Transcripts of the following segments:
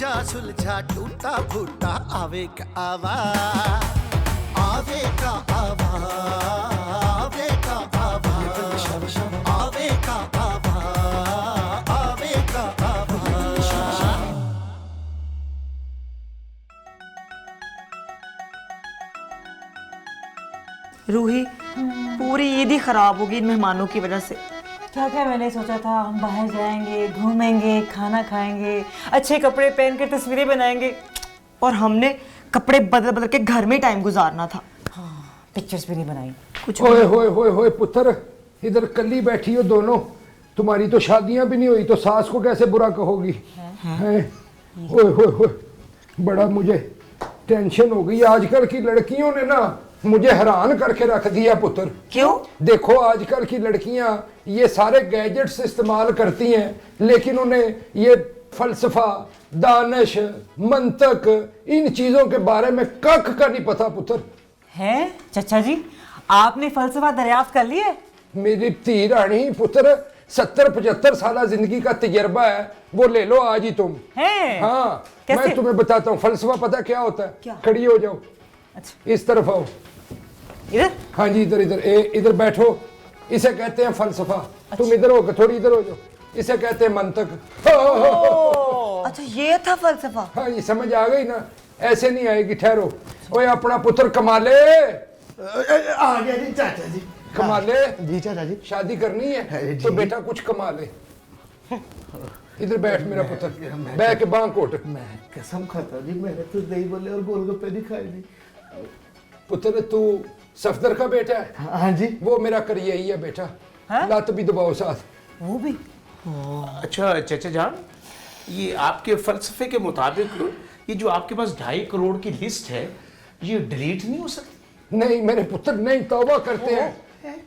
सुलझा टूटा फूटा आवे का आवा, आवे का आवा, आवे का आवा, आवे का आवा, आवे का आवा। रूही, पूरी ईद ही खराब होगी इन मेहमानों की वजह से। क्या क्या मैंने सोचा था, हम बाहर जाएंगे, घूमेंगे, खाना खाएंगे, अच्छे कपड़े पहन के तस्वीरें बनाएंगे, और हमने कपड़े बदल बदल के घर में टाइम गुजारना था। हाँ, पिक्चर्स भी नहीं बनाई कुछ ओए होए होए होए पुत्र, इधर कल्ली बैठी हो दोनों, तुम्हारी तो शादियां भी नहीं हुई तो सास को कैसे बुरा कहोगी? ओए होए होए, बड़ा मुझे टेंशन हो गई। आजकल की लड़कियों ने ना मुझे हैरान करके रख दिया पुत्र। क्यों? देखो आजकल की लड़कियां ये सारे गैजेट्स इस्तेमाल करती हैं, लेकिन उन्हें ये फलसफा, दानिश, मंतक, इन चीजों के बारे में कख का नहीं पता पुत्र। है चचा जी, आपने फलसफा दरियाफ्त कर लिया? मेरी धी रानी पुत्र, 70-75 साल जिंदगी का तजर्बा है, वो ले लो आज ही तुम। है? हाँ, कैसे? मैं तुम्हें बताता हूँ फलसफा पता क्या होता है? क्या? खड़ी हो जाओ, अच्छा, इस तरफ आओ। इधर? हाँ जी, इधर इधर इधर बैठो, इसे कहते हैं फलसफा। तुम इधर हो, थोड़ी इधर हो जाओ, इसे कहते हैं मंतक। अच्छा, ये था फलसफा। हाँ, ये समझ आ गई ना? ऐसे नहीं आएगी, ठहरो। ओए अपना पुत्र कमाले, आ गया जी चाचा जी। कमाले जी चाचा जी। शादी करनी है जी। तो बेटा कुछ कमा ले। इधर बैठ मेरा पुत्र, बैठ के बांह कोट। मैं कसम खाता हूँ जी, मैंने तो दही बोले और गोलगप्पे नहीं खाए जी। पुत्र तू सफदर का बेटा है? हाँ जी। वो मेरा करियई है बेटा। हाँ? लात भी दबाओ साथ। वो भी? अच्छा चाचा जान, ये आपके फलसफे के मुताबिक ये जो आपके पास 2.5 करोड़ की लिस्ट है, ये डिलीट नहीं हो सकती? नहीं मेरे पुत्र, नहीं, तौबा करते हैं।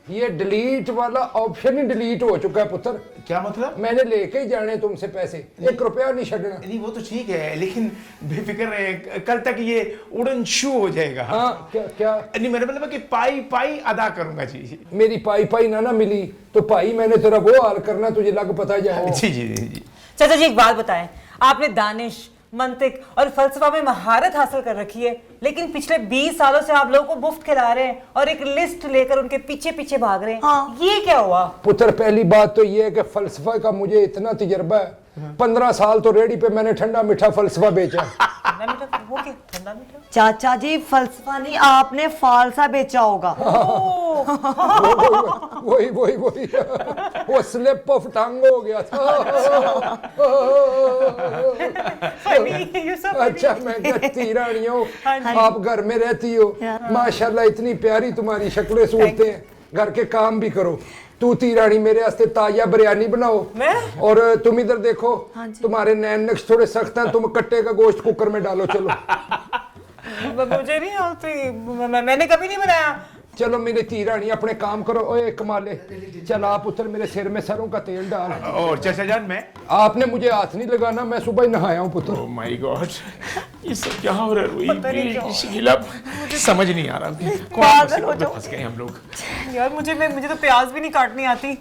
ये डिलीट वाला ऑप्शन ही डिलीट हो चुका है पुत्र। क्या मतलब? मैंने लेके ही जाने तुमसे पैसे, 1 रुपया नहीं छड़ना। नहीं वो तो ठीक है, लेकिन बेफिक्र रहे, कल तक ये उड़न शू हो जाएगा। हाँ, क्या क्या? नहीं मेरा मतलब है कि पाई पाई अदा करूंगा जी। मेरी पाई पाई ना मिली तो भाई मैंने तेरा वो हाल करना, तुझे लग पता जाए। जी जी जी। चाचा जी एक बात बताएं, आपने दानिश, मंतिक और फलसफा में महारत हासिल कर रखी है, लेकिन पिछले 20 सालों से आप लोगों को मुफ्त खिला रहे हैं और एक लिस्ट लेकर उनके पीछे पीछे भाग रहे हैं। हाँ। ये क्या हुआ? पुत्र पहली बात तो ये है कि फलसफा का मुझे इतना तजर्बा है, 15 साल तो रेडी पे मैंने ठंडा मीठा फलसफा बेचा। ठंडा मीठा? वो क्या ठंडा मीठा? चाचा जी, फलसफा नहीं, आपने फालसा बेचा होगा। वही वही वही वो स्लिप ऑफ टंग हो गया था। अच्छा, मैं कहती रानी हूँ, आप घर में रहती हो, माशाल्लाह इतनी प्यारी तुम्हारी शक्लें सूरतें हैं, घर के काम भी करो। तू तीरानी मेरे वास्ते ताजा बिरयानी बनाओ। मैं? और तुम इधर देखो, तुम्हारे नैन नक्श थोड़े सख्त हैं, तुम कट्टे का गोश्त कुकर में डालो। चलो मुझे नहीं आती, मैंने कभी नहीं बनाया। चलो मेरे तीरानी अपने काम करो। ओए कमाले, चल आप उतर, मेरे सिर में सरों का तेल डाल। और चाचा जान मैं, आपने मुझे हाथ नहीं लगाना, मैं सुबह ही नहाया हूँ पुत्र। ओह माय गॉड, ये सब क्या हो रहा है रूही? पता नहीं क्यों। शिकिला, समझ नहीं आ रहा कौन पागल हो मुसीबत में जाओ। फंस गए हम लोग। यार मुझे तो प्याज भी नहीं काटनी आती।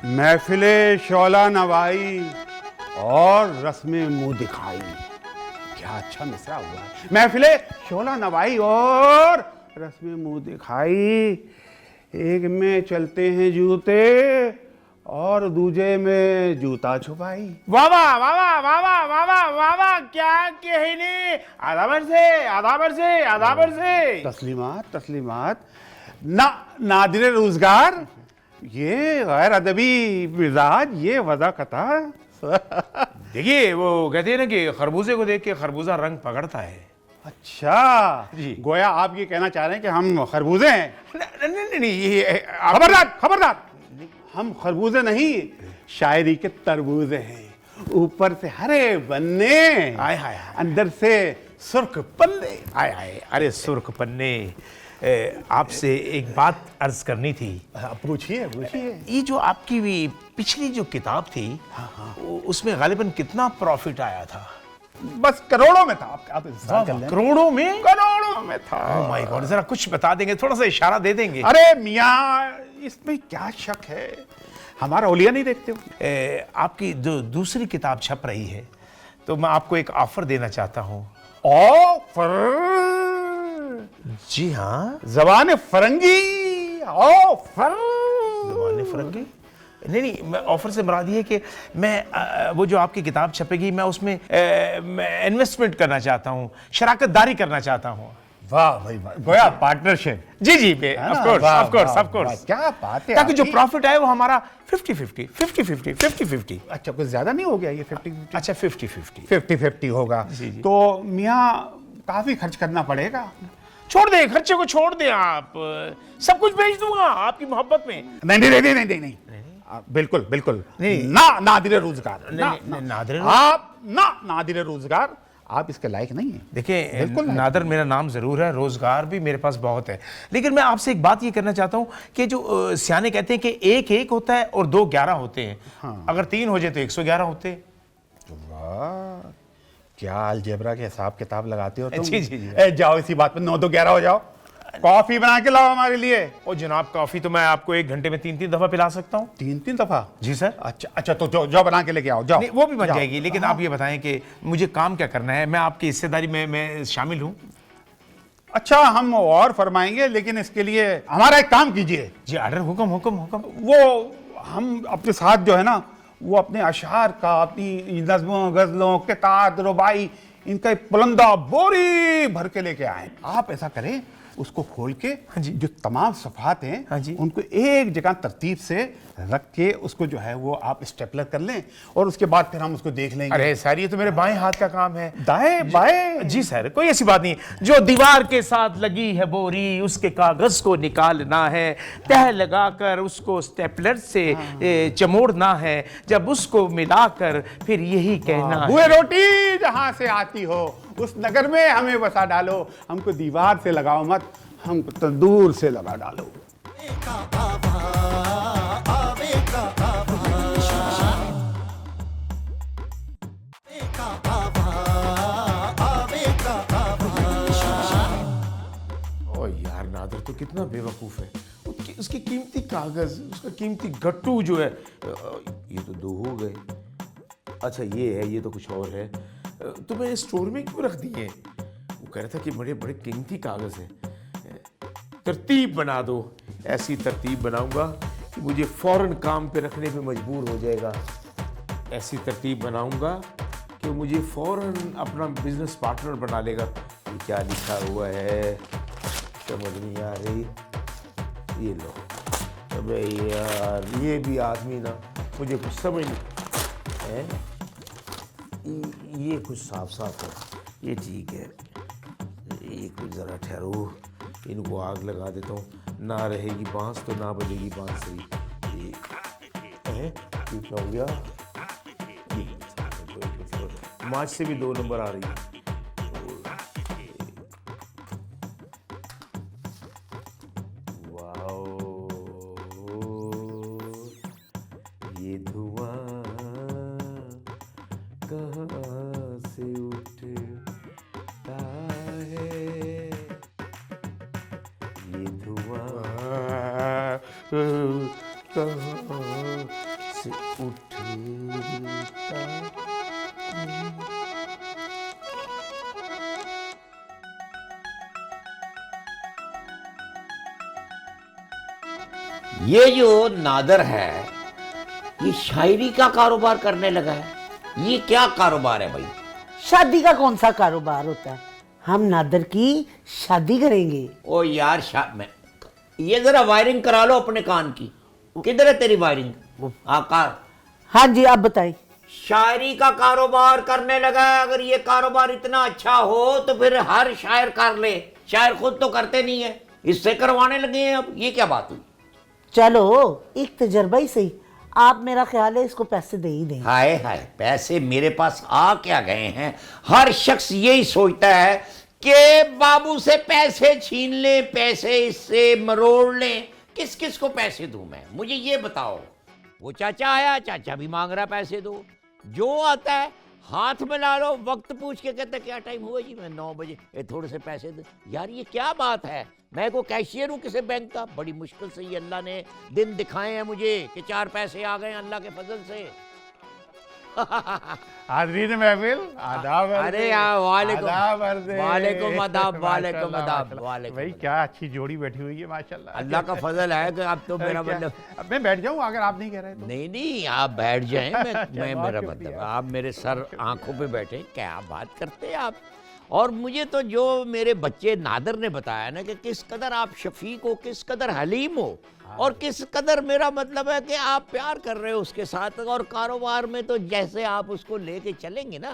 महफिले शौला नवाई और रस्में मुंह दिखाई, क्या अच्छा मिसरा हुआ है। महफिले शौला नवाई और रस्में मुंह दिखाई, एक में चलते हैं जूते और दूजे में जूता छुपाई। वाह वाह वाह वाह वाह वाह वाह वाह वाह वाह, क्या कहने। आदाबर से आदाबर से आदाबर से। तस्लीमात तस्लीमात। ना नादिर रोजगार, ये गैर अदबी मिजाज, ये वज़ाकता। देखिए वो कहते हैं ना कि खरबूजे को देख के खरबूजा रंग पकड़ता है। अच्छा जी। गोया आप ये कहना चाह रहे हैं कि हम खरबूजे हैं? नहीं नहीं, ये खबरदार खबरदार, हम खरबूजे नहीं, शायरी के तरबूजे हैं। ऊपर से हरे बन्ने, आय हाय हाय, अंदर से सुर्ख पन्ने। आय हाय, अरे सुर्ख पन्ने। आपसे एक बात अर्ज करनी थी। पूछिए पूछिए। ये जो आपकी पिछली जो किताब थी, उसमें गालिबन कितना प्रॉफिट आया था? बस करोड़ों में था। आप इंतजार कर लें। करोड़ों में? करोड़ों में था। ओह माय गॉड, जरा कुछ बता देंगे, थोड़ा सा इशारा दे देंगे। अरे मियाँ, इसमें क्या शक है, हमारा ओलिया नहीं देखते हो? आपकी जो दूसरी किताब छप रही है, तो मैं आपको एक ऑफर देना चाहता हूँ। ऑफर? जी हाँ। जबान फरंगी ऑफर? जबान फरंगी? नहीं नहीं, मैं ऑफर से मुराद ये है कि मैं वो जो आपकी किताब छपेगी, मैं उसमें इन्वेस्टमेंट करना चाहता हूँ, शराकतदारी करना चाहता हूँ। वाह भाई वाह, गोया पार्टनरशिप। जी जी, of course of course of वाह, कोर्स। क्या बात है ताकि जो आपकी। प्रॉफिट आए वो हमारा 50-50 50-50 50-50। अच्छा, कुछ ज्यादा नहीं हो गया ये 50-50? अच्छा 50-50 50-50 होगा। जी, जी। तो मियाँ काफी खर्च करना पड़ेगा। छोड़ दें, खर्चे को छोड़ दें, आप सब कुछ बेच दूंगा आपकी मोहब्बत में। नहीं नहीं नहीं नहीं नहीं, बिल्कुल बिल्कुल नहीं। ना, नादिर रोजगार ना, नहीं, नादिर आप ना, नादिर रोजगार आप इसके लायक नहीं है। देखिए बिल्कुल नहीं। नादर मेरा नाम जरूर है, रोजगार भी मेरे पास बहुत है, लेकिन मैं आपसे एक बात ये करना चाहता हूँ कि जो सियाने कहते हैं कि एक एक होता है और 2 11 होते हैं। हाँ। अगर 3 हो जाए तो 111 होते हैं। वाह, क्या अलजेब्रा के हिसाब किताब लगाते हो तुम। जी, जी, जी। जाओ इसी बात पे 9 2 11 हो जाओ। कॉफी बना के लाओ हमारे लिए। और जनाब, कॉफी तो मैं आपको 1 घंटे में 3-3 दफा पिला सकता हूँ। 3-3 दफा? जी सर। अच्छा अच्छा, तो जाओ बना के लेके आओ, जाओ। नहीं, वो भी बन जाओ। जाएगी, लेकिन आप ये बताएं कि मुझे काम क्या करना है, मैं आपकी हिस्सेदारी में मैं शामिल हूँ। अच्छा, हम और फरमाएंगे, लेकिन इसके लिए हमारा एक काम कीजिए। जी ऑर्डर, हुक्म हुक्म हुक्म। वो हम अपने साथ जो है ना, वो अपने अशार का, अपनी नज़्मों गज़लों किताब रुबाई, इनका एक पुलंदा बोरी भर के लेके आए। आप ऐसा करें, उसको खोल के जी। जो तमाम सफ़ात हैं, हाँ जी। उनको एक जगह तरतीब से रख के उसको जो है वो आप स्टेपलर कर लें, और उसके बाद फिर हम उसको देख लेंगे। अरे सर, ये तो मेरे बाएं हाथ का काम है। दाएं बाएं? जी सर, कोई ऐसी बात नहीं। जो दीवार के साथ लगी है बोरी, उसके कागज को निकालना है, तह लगाकर उसको स्टेपलर से चमोड़ना है, जब उसको मिलाकर फिर यही कहना हुए है। रोटी जहां से आती हो उस नगर में हमें बसा डालो, हमको दीवार से लगाओ मत, हमको तंदूर से लगा डालो। ओ यार, नादर तो कितना बेवकूफ है। उसकी कीमती कागज, उसका कीमती गट्टू जो है, ये तो 2 हो गए। अच्छा ये है, ये तो कुछ और है। तो मैंने स्टोर में क्यों रख दिए? वो कह रहा था कि बड़े बड़े कीमती कागज हैं। तरतीब बना दो। ऐसी तरतीब बनाऊंगा कि मुझे फौरन काम पे रखने पे मजबूर हो जाएगा। ऐसी तरतीब बनाऊंगा कि मुझे फौरन अपना बिजनेस पार्टनर बना लेगा। ये क्या लिखा हुआ है, समझ नहीं आ रही। ये लो। अबे यार, ये भी आदमी ना, मुझे कुछ समझ नहीं है। ये कुछ साफ साफ है, ये ठीक है। ये कुछ ज़रा ठहरो, इनको आग लगा देता हूँ। ना रहेगी बांस तो ना बजेगी बांसुरी। ये क्या हो गया? मार्च से भी 2 नंबर आ रही है। ये धुआं कहाँ से उठता है, ये धुआं कहाँ से उठता है। ये जो नादर है, ये शायरी का कारोबार करने लगा है। ये क्या कारोबार है भाई? शादी का कौन सा कारोबार होता है? हम नादर की शादी करेंगे। ओ यार, मैं ये जरा वायरिंग करा लो अपने कान की। किधर है तेरी वायरिंग? आकार। हाँ जी, आप बताएं। शायरी का कारोबार करने लगा है। अगर ये कारोबार इतना अच्छा हो तो फिर हर शायर कर ले। शायर खुद तो करते नहीं है, इससे करवाने लगे हैं। अब ये क्या बात हुई? चलो, एक तजर्बा ही सही। आप, मेरा ख्याल है, इसको पैसे दे ही दें। हाय हाय, पैसे मेरे पास आ क्या गए हैं? हर शख्स यही सोचता है कि बाबू से पैसे छीन ले, पैसे इससे मरोड़ ले। किस किस को पैसे दूं मैं? मुझे ये बताओ। वो चाचा आया, चाचा भी मांग रहा पैसे दो। जो आता है हाथ में ला लो, वक्त पूछ के कहते क्या टाइम हुआ जी, मैं 9 बजे, ये थोड़े से पैसे दे। यार ये क्या बात है, मैं को कैशियर हूँ किसी बैंक का, बड़ी मुश्किल से ये अल्लाह ने दिन दिखाए हैं मुझे कि 4 पैसे आ गए अल्लाह के फजल से। हाज़रीन महफिल, आदाब। अरे यार, वालेकुम आदाब अर्ज़। वालेकुम आदाब, वालेकुम माशाल्लाह, आदाब, माशाल्लाह। वालेकुम भाई आदाब। क्या अच्छी जोड़ी बैठी हुई है माशाल्लाह। अल्लाह का फजल है कि आप तो मेरा क्या- मतलब। अब मैं बैठ जाऊं अगर आप नहीं कह रहे तो। नहीं नहीं, आप बैठ जाएं, मैं बहुत मेरा शुक्रिया। मतलब आप मेरे सर आंखों पे बैठे, क्या बात करते हैं आप। और मुझे तो जो मेरे बच्चे नादर ने बताया ना कि किस कदर आप शफीक हो, किस कदर हलीम हो, और किस कदर मेरा मतलब है कि आप प्यार कर रहे हो उसके साथ। और कारोबार में तो जैसे आप उसको लेके चलेंगे ना,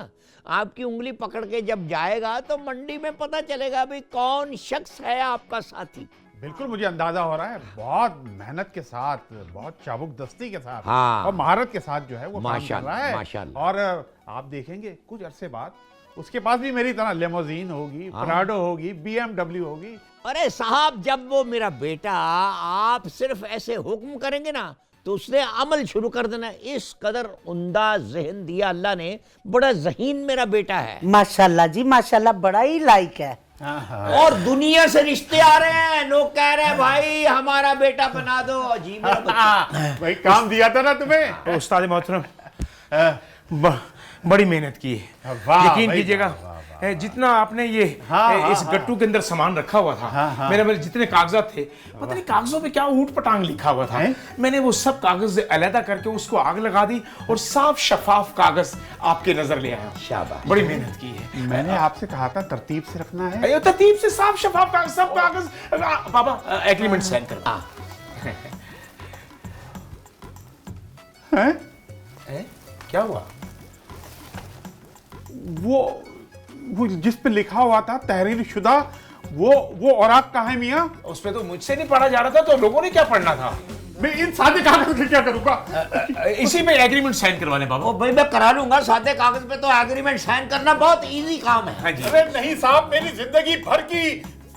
आपकी उंगली पकड़ के जब जाएगा तो मंडी में पता चलेगा भाई कौन शख्स है आपका साथी। बिल्कुल मुझे अंदाजा हो रहा है, बहुत मेहनत के साथ, बहुत चाबुक दस्ती के साथ, हाँ। और महारत के साथ जो है वो काम कर माशाल्लाह, रहा है। माशाल्लाह। और आप देखेंगे कुछ अरसे बाद उसके पास भी मेरी तरह लेमोजीन होगी, प्राडो होगी, BMW होगी। अरे साहब, जब वो मेरा बेटा, आप सिर्फ ऐसे हुक्म करेंगे ना तो उसने अमल शुरू कर देना। इस कदर उम्दा जहन दिया अल्लाह ने, बड़ा ज़हीन मेरा बेटा है। माशाल्लाह जी माशाल्लाह, बड़ा ही लायक है। और दुनिया से रिश्ते आ रहे हैं, लोग कह रहे हैं भाई हमारा बेटा बना दो जी मेरा बच्चा। भाई काम दिया था ना तुम्हें। उस्ताद मोहतरम, बड़ी मेहनत की है, वाह यकीन भाई, कीजिएगा। वाह, वाह, जितना आपने ये हाँ, इस गट्टू के अंदर सामान रखा हुआ था, मेरे जितने कागजात थे, पता नहीं कागजों पे क्या ऊट पटांग लिखा हुआ था। मैंने वो सब कागज अलहदा करके उसको आग लगा दी और साफ शफाफ कागज आपके नजर ले आया। शाबाश। बड़ी मेहनत की है। मैंने आपसे कहा था तरतीब से रखना है। अरे तरतीब से साफ शफाफ कागज, सब कागज। बाबा एग्रीमेंट साइन कर। हैं? क्या हुआ? वो जिस पे लिखा हुआ था तहरीर शुदा, वो औराक कहाँ है मियाँ? उस पे तो मुझसे नहीं पढ़ा जा रहा था, तो लोगों ने क्या पढ़ना था? मैं इन सादे कागज से क्या करूँगा? इसी में एग्रीमेंट साइन करवाने बाबा। ओ भाई मैं करा लूंगा, सादे कागज पे तो एग्रीमेंट साइन करना बहुत इजी काम है। हाँ जी। अरे नहीं साहब, मेरी जिंदगी भर की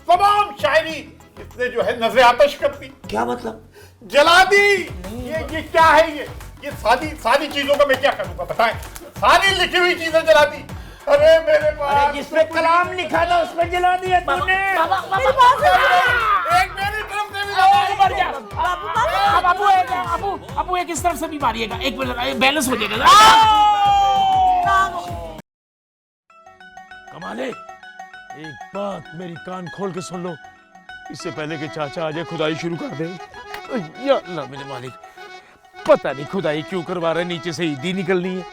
तमाम शायरी इसने जो है नजर आतश कर दी, क्या मतलब? जला दी। ये क्या है? ये सादी चीजों का मैं क्या करूँगा बताएं? सारी लिखी हुई चीजें जला दी। अरे मेरे पास जिसपे कलाम लिखा था उसमें जला दिया तूने। एक मेरी तरफ से भी जला दी। अबू एक इस तरफ से भी मारिएगा, एक मिनट बैलेंस हो जाएगा। कमाले, एक बात मेरी कान खोल के सुन लो, इससे पहले कि चाचा आ जाए खुदाई शुरू कर दे। या अल्लाह मेरे मालिक, पता नहीं खुदाई क्यों करवा रहे, नीचे से ईदी निकलनी है।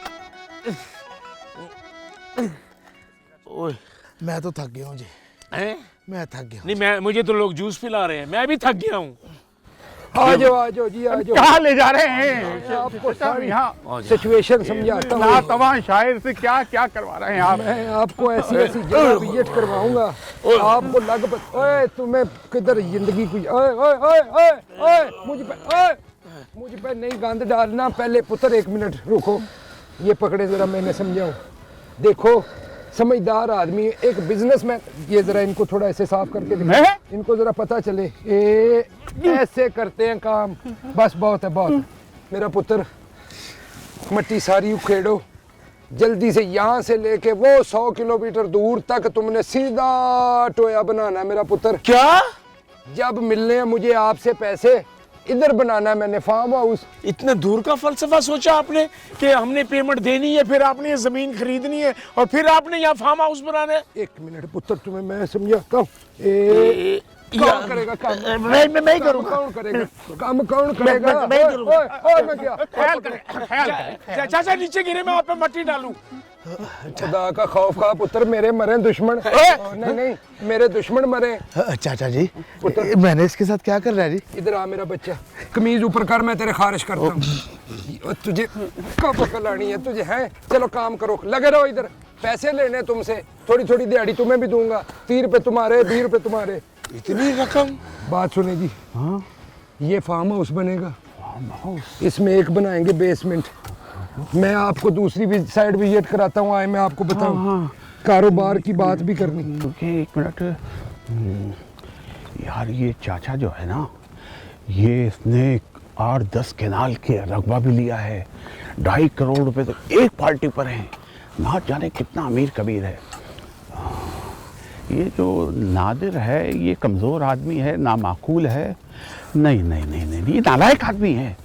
ओए, मैं तो थक गया हूँ जी, हैं? मैं थक गया हूँ। नहीं, मुझे तो लोग जूस पिला रहे हैं, मैं भी थक गया हूँ। आ जाओ जी, आ जाओ। कहाँ ले जा रहे हैं? आपको सारी यहाँ सिचुएशन समझाता ना हूँ। तमाम शायर से क्या क्या करवा रहे हैं आप? मैं आपको ऐसी ऐसी जगह विजिट करवाऊंगा, आपको ओए तुम्हें किधर जिंदगी की ओए ओए ओए ओए ओए मुझ पे नहीं गंद डालना। पहले पुत्र 1 मिनट रुको, ये पकड़े जरा, मैंने समझाऊं। देखो समझदार आदमी, एक बिजनेसमैन, ये जरा इनको थोड़ा ऐसे साफ करके दिखाओ, इनको जरा पता चले ऐसे करते हैं काम। बस बहुत है, बहुत है। मेरा पुत्र मट्टी सारी उखेड़ो, जल्दी से यहाँ से लेके वो 100 किलोमीटर दूर तक तुमने सीधा टोया बनाना है मेरा पुत्र। क्या? जब मिलने हैं मुझे आपसे पैसे, इधर बनाना है मैंने फार्म हाउस। इतने दूर का फलसफा सोचा आपने कि हमने पेमेंट देनी है, फिर आपने ये जमीन खरीदनी है, और फिर आपने यहाँ फार्म हाउस बनाना है। 1 मिनट पुत्र, तुम्हें मैं समझाता हूँ। कौन करेगा काम? मैं ही करूँगा। कौन करेगा काम? कौन करेगा? मैं करूँगा। मैं क्या ख्याल करें। चाचा नीचे गिरे, मैं आप पे मट्टी डालूं। खुदा का खौफ खा पुत्र, मेरे मरे दुश्मन। नहीं नहीं, मेरे दुश्मन मरे। चाचा जी, मैंने इसके साथ क्या कर रहा है जी? इधर आ मेरा बच्चा, कमीज ऊपर कर, मैं तेरे खारिश करता हूँ। तुझे कब अकल आनी है तुझे? है चलो काम करो, लगे रहो इधर। पैसे लेने तुमसे, थोड़ी थोड़ी दिहाड़ी तुम्हें भी दूंगा, 30 रुपए तुम्हारे, 20 रुपए तुम्हारे। इतनी रकम? बात सुने जी, ये फार्म हाउस बनेगा, इसमें एक बनाएंगे बेसमेंट। मैं आपको दूसरी भी साइड विजिट कराता हूँ, आए मैं आपको बताऊँ। कारोबार की बात भी करनी। रुकिए 1 मिनट। यार ये चाचा जो है ना, ये इसने 8-10 केनाल के रकबा भी लिया है, 2.5 करोड़ रुपए तो एक पार्टी पर हैं। ना जाने कितना अमीर कबीर है। ये जो नादिर है ये कमज़ोर आदमी है, नामाकूल है। नहीं नहीं नहीं नहीं, ये नालायक आदमी है।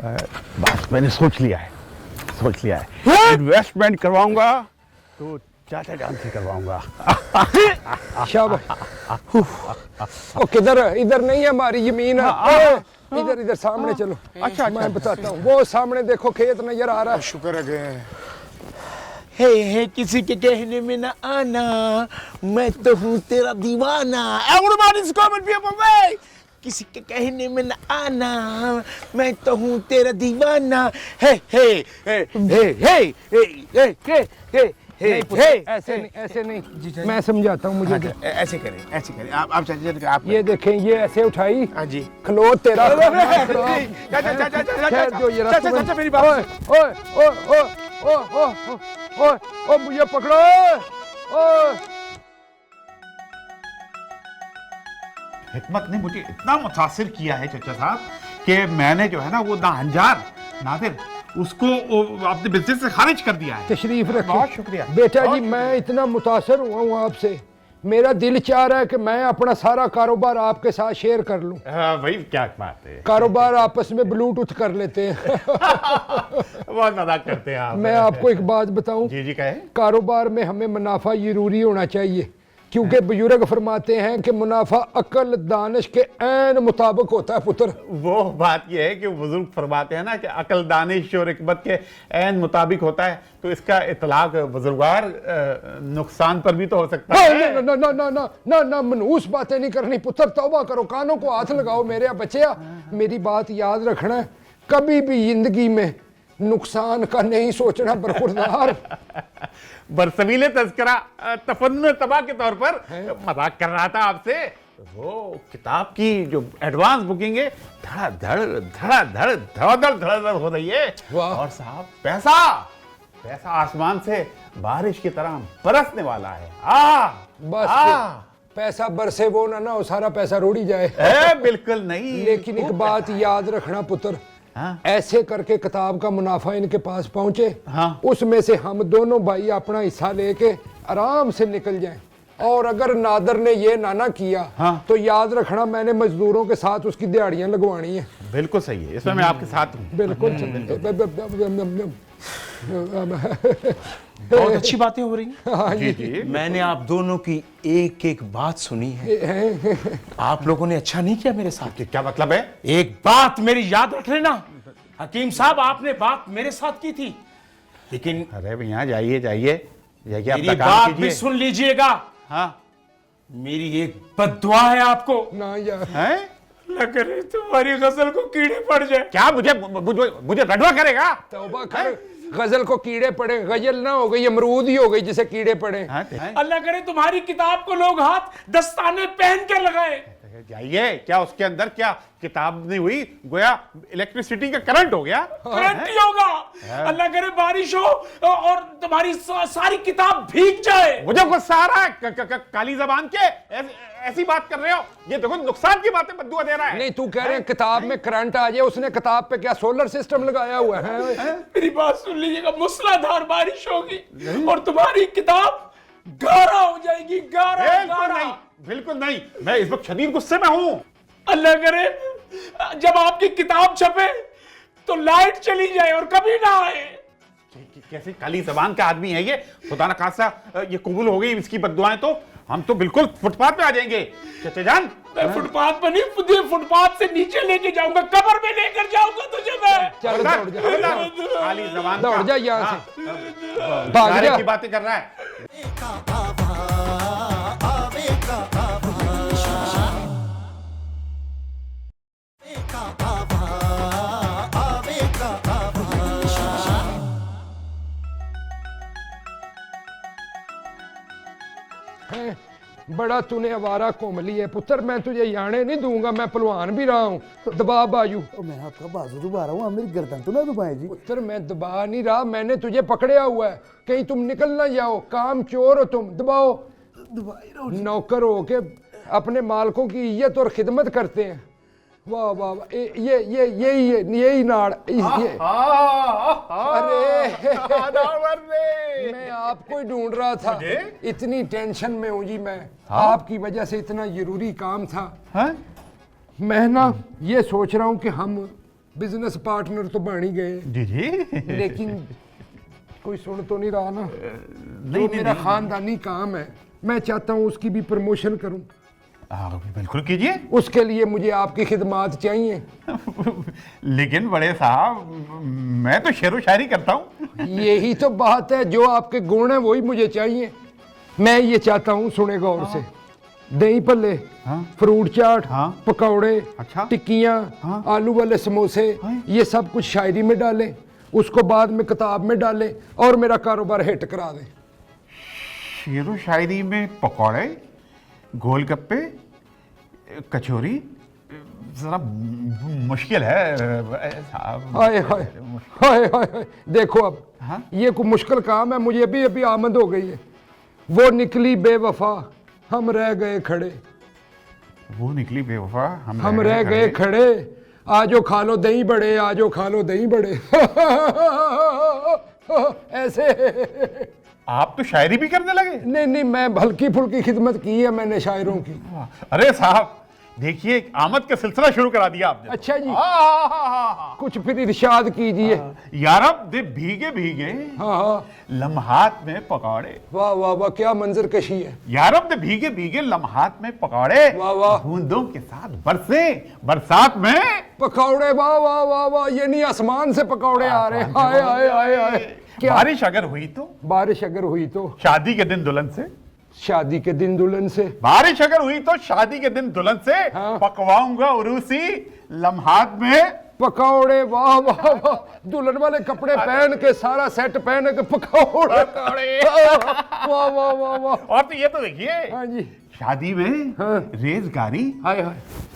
बस मैंने सोच लिया है। इन्वेस्टमेंट करवाऊंगा तो चाचा जान से करवाऊंगा। शाबाश। ओ किधर, इधर नहीं है हमारी जमीन है। इधर इधर सामने चलो। अच्छा मैं बताता हूँ, वो सामने देखो खेत नजर आ रहा है। शुक्र है हे किसी के कहने में ना आना, मैं तो हूँ तेरा दीवाना। Everybody's coming people way। किसी के कहने में ना आना, मैं तो हूँ तेरा दीवाना। हे हे हे हे हे हे हे हे ऐसे नहीं मैं समझाता हूँ। मुझे ऐसे करें आप चलिए आप ये देखें, ये ऐसे उठाई। हाँ जी। खलो तेरा मेरी बात। ओ मुझे पकड़ो। हिकमत ने मुझे इतना मुतासिर किया है चचा साहब कि मैंने जो है ना वो नाहंजार नादिर उसको अपने बिजनेस से खारिज कर दिया है। तशरीफ रखें। बहुत शुक्रिया बेटा जी, मैं इतना मुतासर हुआ हूँ आपसे, मेरा दिल चाह रहा है कि मैं अपना सारा कारोबार आपके साथ शेयर कर लूं। भाई क्या बात है, कारोबार आपस में ब्लूटूथ कर लेते हैं। बहुत मजाक करते हैं आप। मैं आपको एक बात बताऊं, जी जी कहे। कारोबार में हमें मुनाफा जरूरी होना चाहिए, क्योंकि बुजुर्ग फरमाते हैं कि मुनाफा अकल दानिश के ऐन मुताबिक होता है पुत्र। वो बात ये है कि बुजुर्ग फरमाते हैं ना कि अकल दानिश और हिकमत के ऐन मुताबिक होता है, तो इसका इतलाक बुजुर्गवार नुकसान पर भी तो हो सकता है। ना ना ना ना ना ना मनहूस बातें नहीं करनी पुत्र, तौबा करो, कानों को हाथ लगाओ मेरे बच्चिया। मेरी बात याद रखना है, कभी भी जिंदगी में नुकसान का नहीं सोचना बरखुरदार। बरसवीले तज़किरा तफन्नुन तबाह के तौर पर मजाक कर रहा था आपसे। वो किताब की जो एडवांस बुकिंग है धड़ाधड़ हो रही है। और साहब पैसा आसमान से बारिश की तरह बरसने वाला है। बस पैसा बरसे वो ना हो सारा पैसा रोड़ी जाए। बिल्कुल नहीं। लेकिन एक बात याद रखना पुत्र, ऐसे करके किताब का मुनाफा इनके पास पहुंचे, उसमें से हम दोनों भाई अपना हिस्सा लेके आराम से निकल जाएं। और अगर नादर ने ये ना किया तो याद रखना मैंने मजदूरों के साथ उसकी दिहाड़ियां लगवानी है। बिल्कुल सही है, इसमें मैं आपके साथ हूँ। बिल्कुल। बहुत अच्छी बातें हो रही हैं। हाँ जी। मैंने आप दोनों की एक एक बात सुनी है। आप लोगों ने अच्छा नहीं किया मेरे साथ। क्या मतलब है? एक बात मेरी याद रख लेना हकीम साहब, आपने बात मेरे साथ की थी, लेकिन अरे भैया जाइए मेरी बात भी सुन लीजिएगा। हाँ, मेरी एक बद्दुआ है आपको। ना यार है? लग रही तुम्हारी गजल को कीड़े पड़ जाए। क्या मुझे रडवा करेगा? तौबा कर, गजल को कीड़े पड़े, गजल ना हो गई अमरूद ही हो गई जिसे कीड़े पड़े। अल्लाह करे तुम्हारी किताब को लोग हाथ दस्ताने पहन कर लगाए। जाइए, क्या उसके अंदर क्या किताब नहीं हुई, गोया इलेक्ट्रिसिटी का करंट हो गया। करंट ही होगा। अल्लाह करे बारिश हो और तुम्हारी सारी किताब भीग जाए। मुझे गुस्सा आ रहा है, काली जबान के ऐसी बात कर रहे हो। ये देखो नुकसान की बातें बद्दुआ दे रहा है। नहीं, तू कह रहे हैं किताब में करंट आ जाए, उसने किताब पे क्या सोलर सिस्टम लगाया हुआ है? मेरी बात सुन लीजिएगा, मूसलाधार बारिश होगी और तुम्हारी किताब गारा हो जाएगी। गारा। बिल्कुल नहीं, मैं इस वक्त शदीद गुस्से में हूं। अल्लाह करे जब आपकी किताब छपे तो लाइट चली जाए और कभी ना आए। कैसी काली जबान का आदमी है ये। खुदा न खासा ये कबूल हो गई इसकी बद्दुआएं तो हम तो बिल्कुल फुटपाथ पे आ जाएंगे। चचा जान, मैं फुटपाथ पर नहीं, तुझे फुटपाथ से नीचे लेके जाऊंगा, कब्र में लेकर जाऊंगा तुझे मैं। चल दौड़ जा, काली जबान दौड़ जा यहाँ से, भाग जा। की बातें कर रहा है। बड़ा तूने आवारा कोमली है पुत्र, मैं तुझे याने नहीं दूंगा, मैं पहलवान भी रहा हूँ। दबा बाजू। मैं आपका बाजू दबा रहा हूँ, मेरी गर्दन तो ना दबाए जी। पुत्र मैं दबा नहीं रहा, मैंने तुझे पकड़या हुआ है, कहीं तुम निकल ना जाओ, काम चोर हो तुम। दबाओ। नौकर हो के अपने मालकों की इज्जत और खिदमत करते हैं, वाह वाह वाह, यही नाड़ ये। अरे मैं आपको ही ढूंढ रहा था, इतनी टेंशन में हूँ जी मैं। आपकी वजह से इतना जरूरी काम था। मैं ना ये सोच रहा हूँ कि हम बिजनेस पार्टनर तो बन ही गए जी लेकिन कोई सुन तो नहीं रहा ना। जो मेरा खानदानी काम है मैं चाहता हूँ उसकी भी प्रमोशन करूँ। बिल्कुल कीजिए। उसके लिए मुझे आपकी खिदमात चाहिए। लेकिन बड़े साहब मैं तो शेरो शायरी करता हूँ। यही तो बात है, जो आपके गुण है वही मुझे चाहिए। मैं ये चाहता हूँ, सुने गौर से, दही भल्ले, फ्रूट चाट, पकौड़े, टिक्कियाँ, आलू वाले समोसे, ये सब कुछ शायरी में डालें, उसको बाद में किताब में डालें और मेरा कारोबार हिट करा दें। शेरो शायरी में पकौड़े, गोलगप्पे, कचौरी, जरा मुश्किल है साहब। हाय हाय हाय हाय, देखो अब ये कोई मुश्किल काम है, मुझे अभी अभी आमद हो गई है। वो निकली बेवफा हम रह गए खड़े। वो निकली बेवफा हम रह गए खड़े, आजो खा लो दही बड़े, आजो खा लो दही बड़े। ऐसे आप तो शायरी भी करने लगे? नहीं नहीं, मैं हल्की फुल्की खिदमत की है मैंने शायरों की। अरे साहब देखिए, आमद का सिलसिला शुरू करा दिया आपने। अच्छा जी, कुछ फिर इरशाद कीजिए। यारब दे भीगे भीगे लम्हात में पकौड़े। वाह वाह वाह, क्या मंजर कशी है। यारब दे भीगे भीगे लम्हात में पकौड़े, वाह वाह, बूंदों के साथ बरसे बरसात में पकौड़े। वाह वाह वाह वाह, ये नहीं आसमान से पकौड़े आ रहे। हाय हाय हाय हाय। बारिश अगर हुई तो? बारिश अगर हुई तो? शादी के दिन दुल्हन से। शादी के दिन दुल्हन से। बारिश अगर हुई तो शादी के दिन दुल्हन से पकवाऊंगा उरूसी लम्हात में पकौड़े। वाह वाह वाह, दुल्हन वाले कपड़े पहन के, सारा सेट पहन के पकौड़े। वाह वाह वाह वाह। और तो ये तो देखिए, हाँ जी, शादी में रेजगारी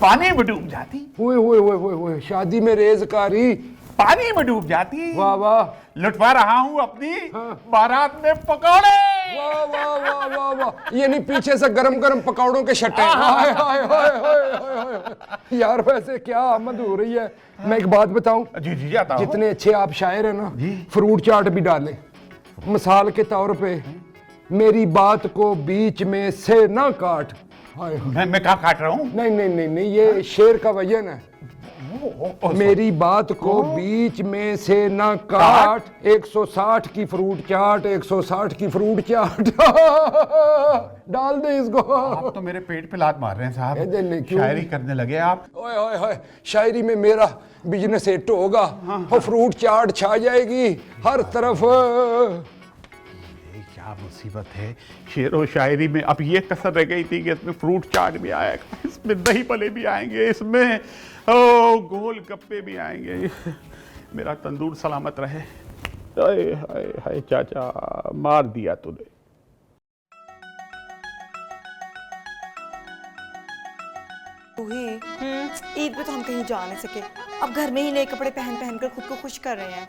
पानी में डूब जाती। हुए शादी में रेजगारी पानी में डूब जाती। वाह वाह, लुटवा रहा हूँ अपनी बारात में पकौड़े। वाह वाह वाह वाह वाह, ये नहीं पीछे से गरम गरम पकौड़ों के शट्टे। हाय हाय हाय हाय। यार वैसे क्या आमद हो रही है। मैं एक बात बताऊं, जी आता जितने अच्छे आप शायर हैं ना, फ्रूट चाट भी डालें। मिसाल के तौर पे, मेरी बात को बीच में से ना काट। मैं कहाँ काट रहा हूँ? नहीं नहीं नहीं नहीं, ये शेर का वजन है। मेरी बात को बीच में से ना काट, 160 की फ्रूट चाट, 160 की फ्रूट चाट। डाल दे इसको। आप तो मेरे पेट पे लात मार रहे हैं साहब। शायरी करने लगे आप। ओए ओए ओए, शायरी में मेरा बिजनेस हिट होगा और फ्रूट चाट छा जाएगी हर तरफ। क्या मुसीबत है, शेरो शायरी में अब ये कसर रह गई थी कि इसमें फ्रूट चाट भी आएगा, इसमें दही भले भी आएंगे, इसमें गोल गप्पे भी आएंगे। मेरा तंदूर सलामत रहे। हाय हाय हाय चाचा, मार दिया तूने। ईद पे तो हम कहीं जा नहीं सके, अब घर में ही नए कपड़े पहन पहन कर खुद को खुश कर रहे हैं।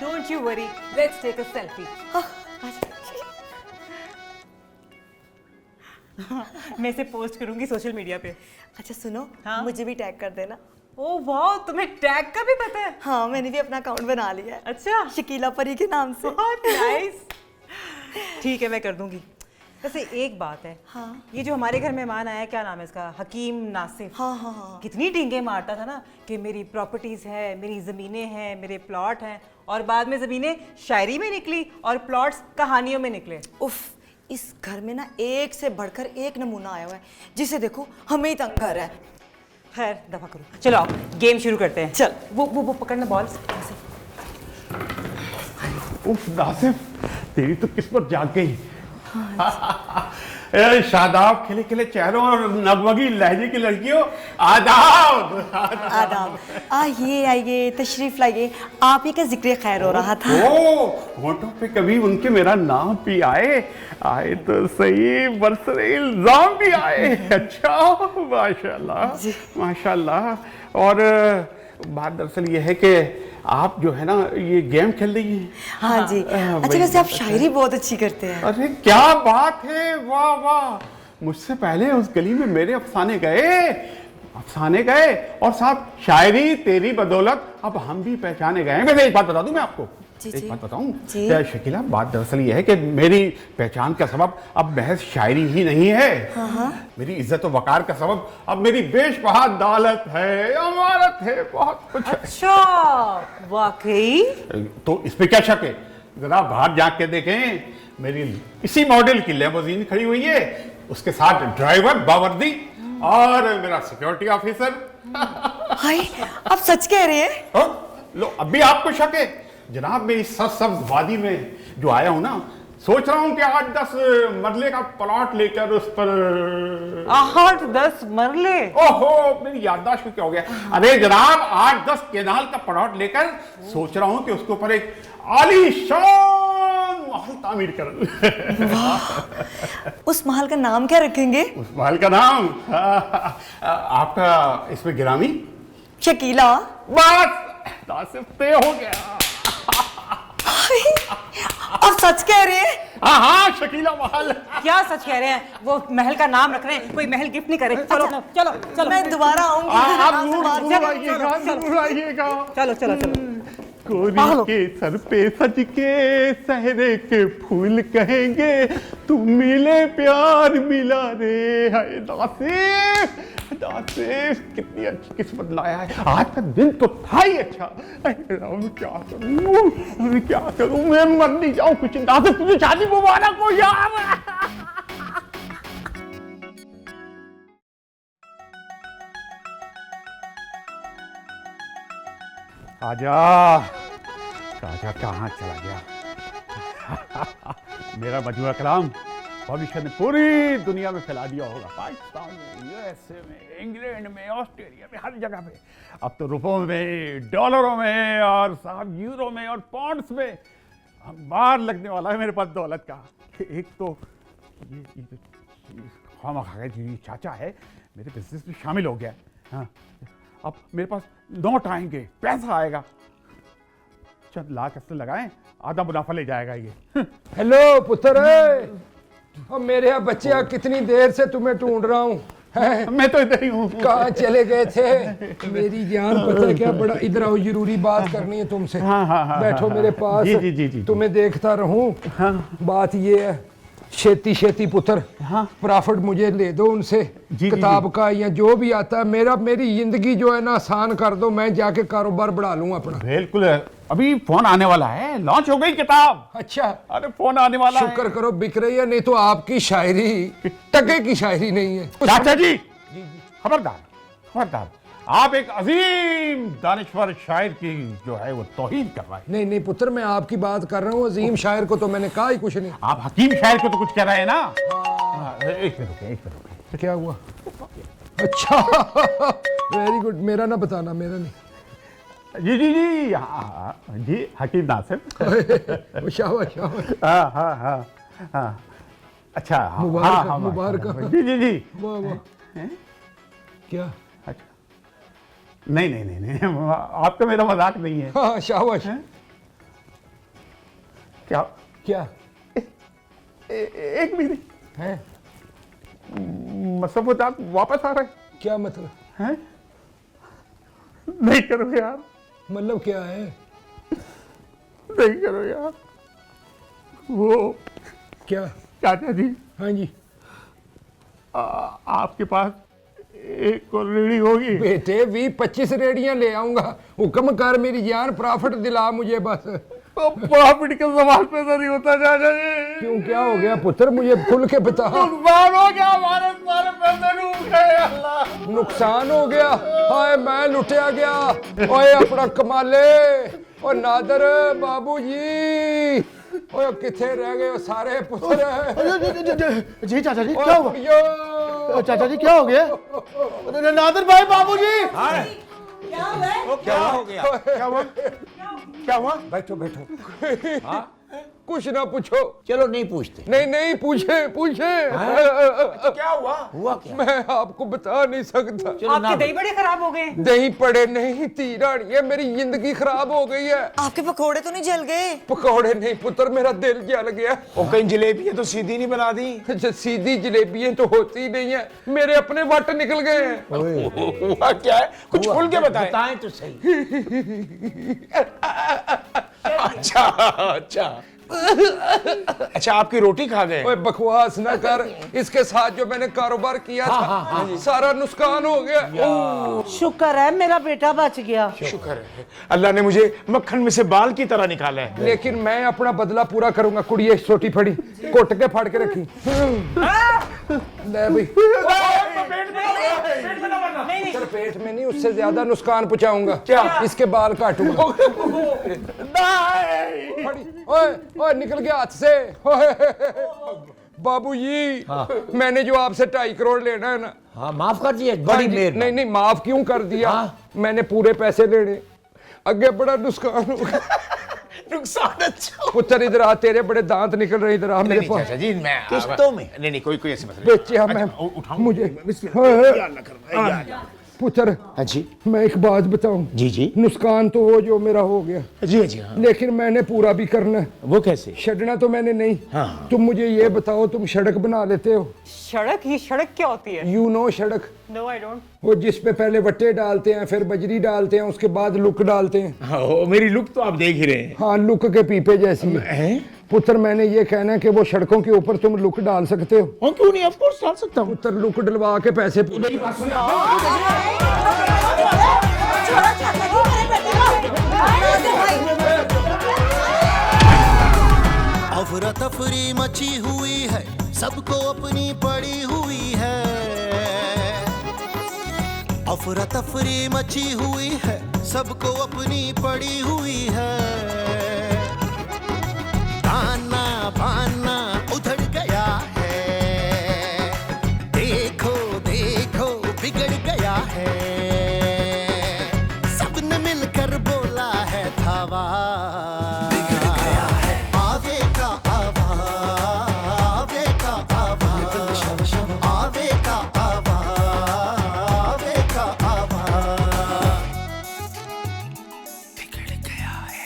Don't you worry, let's take a selfie. मैं इसे पोस्ट करूंगी सोशल मीडिया पे। अच्छा सुनो, मुझे भी टैग कर देना। ओह वाह, तुम्हें टैग का भी पता है? हाँ, मैंने भी अपना अकाउंट बना लिया है। अच्छा, शकीला परी के नाम से। नाइस। ठीक है, मैं कर दूंगी। वैसे एक बात है, ये जो हमारे घर मेहमान आया, क्या नाम है इसका, हकीम नासिफ। हाँ। कितनी डींगे मारता था ना कि मेरी प्रॉपर्टीज है, मेरी जमीनें हैं, मेरे प्लॉट हैं, और बाद में जमीनें शायरी में निकली और प्लॉट्स कहानियों में निकले। उफ, इस घर में ना एक से बढ़कर एक नमूना आया हुआ है, जिसे देखो हमें ही तंग कर रहा है। खैर दफा करो, चलो आओ गेम शुरू करते हैं। चल, वो पकड़ना बॉल। उफ नासिफ, तेरी तो किस्मत जाग गई। शादाब खिले खिले चेहरों और नगमगी लहजे की लड़कियों, आदाब। आदाब। आइए आइए, तशरीफ लाइए। आप ही का जिक्र खैर हो रहा था। होठों पे कभी उनके मेरा नाम भी आए तो सही, बरसरे इल्जाम भी आए। अच्छा, माशाल्लाह माशाल्लाह। और बात दरअसल ये है कि आप जो है ना ये गेम खेल रही हैं। हाँ जी। अच्छा, वैसे आप शायरी बहुत अच्छी करते हैं। अरे क्या बात है, वाह वाह। मुझसे पहले उस गली में मेरे अफसाने गए, अफसाने गए और साहब शायरी तेरी बदौलत अब हम भी पहचाने गए हैं। वैसे एक बात बता दूं मैं आपको, जी, एक जी। बात बताऊं जी। क्या शकीला, बात दरअसल ये है कि मेरी पहचान का सबब अब महज शायरी ही नहीं है। मेरी इज्जत और वकार का सबब अब मेरी बेशबहा दौलत है, अमारत है, बहुत कुछ है। अच्छा, वाकई? तो इस पे क्या शक है? जरा बाहर जाके के देखें, मेरी इसी मॉडल की लेमोजीन खड़ी हुई है, उसके साथ ड्राइवर बावर्दी और मेरा सिक्योरिटी ऑफिसर। हाय, आप सच कह रहे हैं? लो, अब भी आपको शक है? जनाब मैं इस सब्ज वादी में जो आया हूं ना, सोच रहा हूं कि 8-10 मरले का प्लॉट लेकर उस पर 8-10 मरले? ओहो, मेरी याददाश्त को क्या हो गया? अरे जनाब 8-10 केनाल का प्लॉट लेकर सोच रहा हूं कि उसके ऊपर एक आलीशान महल तामीर कर। उस महल का नाम क्या रखेंगे? उस महल का नाम आपका इसमें गिरामी शकीला। बस तासिफ तय हो गया। आप सच कह रहे हैं? हाँ हाँ, शकीला महल। क्या सच कह रहे हैं? वो महल का नाम रख रहे हैं, कोई महल गिफ्ट नहीं करे। चलो चलो चलो, मैं दोबारा आऊंगी। आप आपसे जरूर बात जरूर करेंगे। आइएगा, जरूर आइएगा। चलो चलो चलो। कोरी के सर पे सज के सहरे के फूल कहेंगे, तुम मिले प्यार मिला रे। हाय नासिफ, नासिफ कितनी अच्छी किस्मत लाया है। आज का दिन तो था ही अच्छा। अब क्या करूं, मैं मर नहीं जाऊं। कुछ नासिफ, तुझे शादी मुबारक हो यार। आजा, राजा कहाँ चला गया? मेरा मजमूआ कलाम भविष्य ने पूरी दुनिया में फैला दिया होगा, पाकिस्तान में, यूएसए में, इंग्लैंड में, ऑस्ट्रेलिया में, हर जगह पे। अब तो रुपयों में, डॉलरों में और साहब यूरो में और पॉन्ड्स में अंबार लगने वाला है मेरे पास दौलत का। एक तो ये खामखा जी चाचा है, मेरे बिजनेस में शामिल हो गया। हाँ, अब मेरे पास नोट आएंगे, पैसा आएगा, चंद लाख इससे लगाएं, आधा मुनाफा ले जाएगा ये। हेलो पुत्र, अब मेरे यहाँ बच्चे यहाँ कितनी देर से तुम्हें ढूंढ रहा हूँ। मैं तो इधर ही हूँ। कहाँ चले गए थे? मेरी जान, पता है क्या, बड़ा इधर आओ, जरूरी बात करनी है तुमसे। हाँ, बैठो मेरे पास। जी। तुम्हें देखता रहूं। बात ये है, छेती छेती पुत्र, प्रॉफिट मुझे ले दो उनसे, किताब का या जो भी आता है। मेरी जिंदगी जो है ना आसान कर दो, मैं जाके कारोबार बढ़ा लूं अपना। बिल्कुल, अभी फोन आने वाला है, लॉन्च हो गई किताब। अच्छा, अरे फोन आने वाला है। शुक्र करो बिक रही है, नहीं तो आपकी शायरी टके की शायरी नहीं है। चाचा जी, खबरदार खबरदार, आप एक अजीम दानिश्वर शायर की जो है वो तौहीन कर रहे हैं। नहीं पुत्र, मैं आपकी बात कर रहा हूँ। अजीम शायर को तो मैंने कहा ही कुछ नहीं। आप हकीम शायर को तो कुछ कह रहे हैं ना। एक मिनट रुके। क्या हुआ? अच्छा, वेरी गुड। मेरा ना बताना, मेरा नहीं। जी हाँ, जी हकीम नासिफ। शाबाश शाबाश। हाँ। अच्छा, मुबारक। जी। वाह वाह। क्या? नहीं, आपका मेरा मजाक नहीं है। हाँ, शाबाश। क्या? एक मिनट है, मतलब आप वापस आ रहे? क्या मतलब हैं? नहीं करो यार। मतलब क्या है? नहीं करो यार। वो क्या? चाचा जी। हाँ जी। आपके पास एक और रेडी होगी? बेटे 20-25 रेडियां ले आऊंगा। हुक्म कर मेरी जान, प्रॉफिट दिला मुझे बस। प्रॉफिट का सवाल पैदा नहीं होता चाचा जी। क्यों, क्या हो गया पुत्र, मुझे खुल के बता। नुकसान हो गया, हमारे सारे पैसे डूब गए। अल्लाह, नुकसान हो गया? हाय, मैं लुटिया गया। ओए अपना कमाले, और नादर बाबूजी, ओए किथे रह गए सारे पुत्र? जी चाचा जी, क्या हुआ? चाचा जी क्या हो गया? नादर भाई, बाबूजी। क्या हो गया? क्या हुआ? बैठो। कुछ ना पूछो। चलो नहीं पूछते। नहीं नहीं, पूछे पूछे। तो क्या हुआ? हुआ क्या? मैं आपको बता नहीं सकता। आपके दही बड़े खराब हो गए। दही पड़े नहीं थी रानिया, मेरी जिंदगी खराब हो गई है। आपके पकोड़े तो नहीं जल गए? पकौड़े नहीं पुत्र, मेरा दिल जल गया। और कहीं जलेबी तो सीधी नहीं बना दी? जो सीधी जलेबियां तो होती नहीं है, मेरे अपने वट निकल गए हैं। हुआ क्या है? कुछ खोल के बताएं। बताएं तो सही। अच्छा अच्छा अच्छा, आपकी रोटी खा गए? ओए बकवास ना कर, इसके साथ जो मैंने कारोबार किया था सारा नुकसान हो गया। शुक्र है मेरा बेटा बच गया। शुक्र है अल्लाह ने मुझे मक्खन में से बाल की तरह निकाला है। लेकिन मैं अपना बदला पूरा करूंगा। कुड़िए छोटी फड़ी कोट के फाड़ के रखी। ले भाई, सर पेट में नहीं, उससे ज्यादा नुकसान पहुंचाऊंगा। क्या? इसके बाल काटूंगा। ओए ओए, निकल गया हाथ से। बाबूजी, मैंने जो आपसे 2.5 करोड़ लेना है ना, हाँ माफ कर दिया, बड़ी मेहरबानी। नहीं नहीं, माफ क्यों कर दिया? मैंने पूरे पैसे लेने, आगे बड़ा नुकसान हो गया। नुकसान? अच्छा पुत्र इधर आ, तेरे बड़े दांत निकल रहे, इधर आ मेरे पास। चाचा जी, मैं किस्तों में? नहीं कोई ऐसी मसला बेचे मैं उठाऊं? मुझे पुत्र। हाँ जी मैं एक बात बताऊं, जी नुकसान तो वो जो मेरा हो गया, जी हाँ। लेकिन मैंने पूरा भी करना है। वो कैसे? छड़ना तो मैंने नहीं। तुम मुझे ये बताओ, तुम सड़क बना लेते हो? सड़क? ये सड़क क्या होती है? यू नो सड़क? No I don't. वो जिस पे पहले वट्टे डालते हैं, फिर बजरी डालते हैं, उसके बाद लुक डालते हैं। हाँ, मेरी लुक तो आप देख ही रहे हैं। हाँ, लुक के पीपे जैसी है। पुत्र मैंने ये कहना है कि वो सड़कों के ऊपर तुम लुक डाल सकते हो? हाँ, क्यों नहीं, ऑफ कोर्स डाल सकता हूँ। पुत्र लुक डलवा के पैसे अफरा तफरी मची हुई है, सबको अपनी पड़ी हुई है। अफरा तफरी मची हुई है, सबको अपनी पड़ी हुई है।